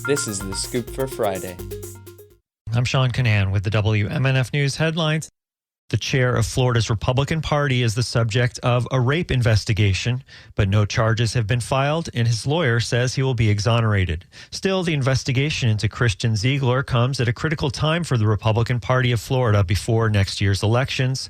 This is The Scoop for Friday. I'm Sean Canan with the WMNF News headlines. The chair of Florida's Republican Party is the subject of a rape investigation, but no charges have been filed, and his lawyer says he will be exonerated. Still, the investigation into Christian Ziegler comes at a critical time for the Republican Party of Florida before next year's elections.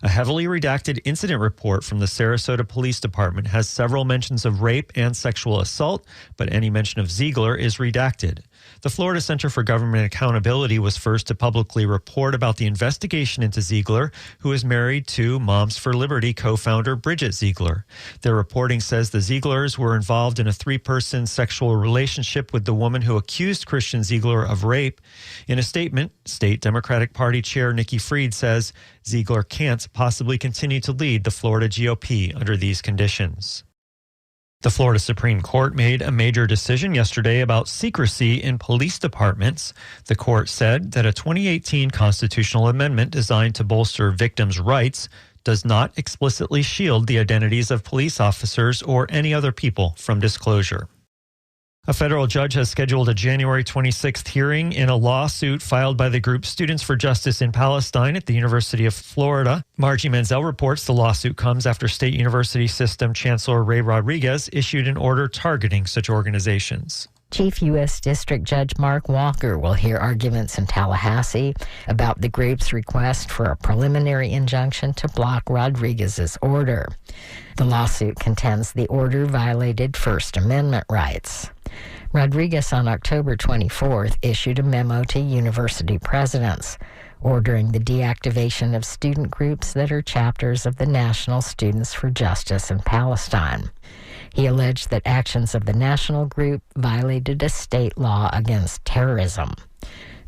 A heavily redacted incident report from the Sarasota Police Department has several mentions of rape and sexual assault, but any mention of Ziegler is redacted. The Florida Center for Government Accountability was first to publicly report about the investigation into Ziegler, who is married to Moms for Liberty co-founder Bridget Ziegler. Their reporting says the Zieglers were involved in a three-person sexual relationship with the woman who accused Christian Ziegler of rape. In a statement, State Democratic Party Chair Nikki Fried says Ziegler can't possibly continue to lead the Florida GOP under these conditions. The Florida Supreme Court made a major decision yesterday about secrecy in police departments. The court said that a 2018 constitutional amendment designed to bolster victims' rights does not explicitly shield the identities of police officers or any other people from disclosure. A federal judge has scheduled a January 26th hearing in a lawsuit filed by the group Students for Justice in Palestine at the University of Florida. Margie Menzel reports the lawsuit comes after State University System Chancellor Ray Rodriguez issued an order targeting such organizations. Chief U.S. District Judge Mark Walker will hear arguments in Tallahassee about the group's request for a preliminary injunction to block Rodriguez's order. The lawsuit contends the order violated First Amendment rights. Rodriguez on October 24th issued a memo to university presidents ordering the deactivation of student groups that are chapters of the National Students for Justice in Palestine. He alleged that actions of the national group violated a state law against terrorism.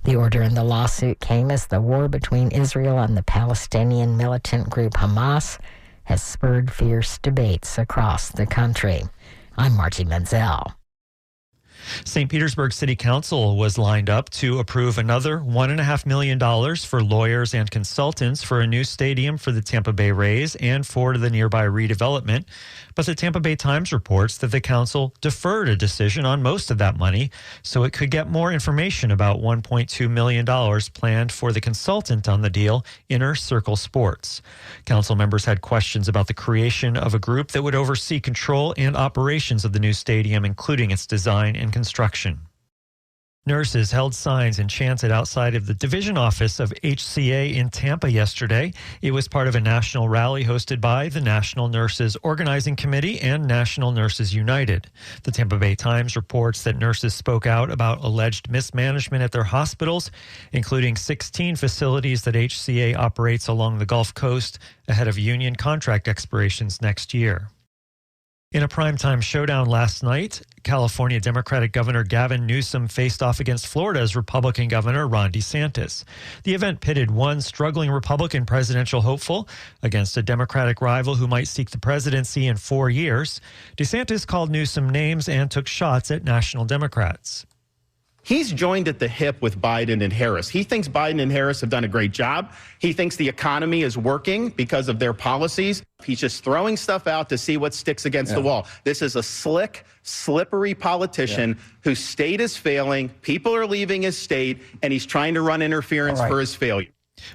The order in the lawsuit came as the war between Israel and the Palestinian militant group Hamas has spurred fierce debates across the country. I'm Margie Menzel. St. Petersburg City Council was lined up to approve another $1.5 million for lawyers and consultants for a new stadium for the Tampa Bay Rays and for the nearby redevelopment. But the Tampa Bay Times reports that the council deferred a decision on most of that money so it could get more information about $1.2 million planned for the consultant on the deal, Inner Circle Sports. Council members had questions about the creation of a group that would oversee control and operations of the new stadium, including its design and construction. Nurses held signs and chanted outside of the division office of HCA in Tampa yesterday. It was part of a national rally hosted by the National Nurses Organizing Committee and National Nurses United. The Tampa Bay Times reports that nurses spoke out about alleged mismanagement at their hospitals, including 16 facilities that HCA operates along the Gulf Coast ahead of union contract expirations next year. In a primetime showdown last night, California Democratic Governor Gavin Newsom faced off against Florida's Republican Governor Ron DeSantis. The event pitted one struggling Republican presidential hopeful against a Democratic rival who might seek the presidency in 4 years. DeSantis called Newsom names and took shots at national Democrats. He's joined at the hip with Biden and Harris. He thinks Biden and Harris have done a great job. He thinks the economy is working because of their policies. He's just throwing stuff out to see what sticks against the wall. This is a slick, slippery politician whose state is failing. People are leaving his state, and he's trying to run interference for his failure.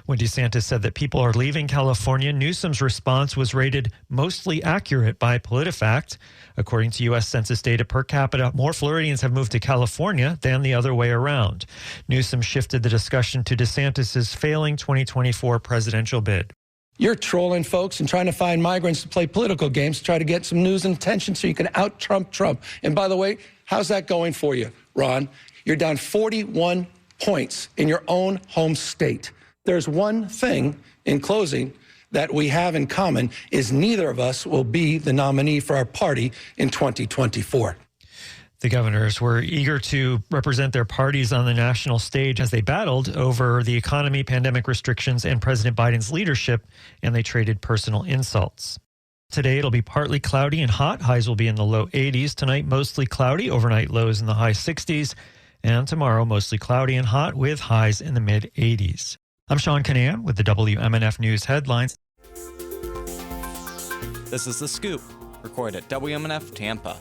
When DeSantis said that people are leaving California, Newsom's response was rated mostly accurate by PolitiFact. According to U.S. Census data per capita, more Floridians have moved to California than the other way around. Newsom shifted the discussion to DeSantis' failing 2024 presidential bid. You're trolling folks and trying to find migrants to play political games to try to get some news and attention so you can out-Trump Trump. And by the way, how's that going for you, Ron? You're down 41 points in your own home state. There's one thing, in closing, that we have in common is neither of us will be the nominee for our party in 2024. The governors were eager to represent their parties on the national stage as they battled over the economy, pandemic restrictions, and President Biden's leadership, and they traded personal insults. Today, it'll be partly cloudy and hot. Highs will be in the low 80s. Tonight, mostly cloudy. Overnight lows in the high 60s. And tomorrow, mostly cloudy and hot with highs in the mid 80s. I'm Sean Canan with the WMNF News headlines. This is The Scoop, recorded at WMNF Tampa.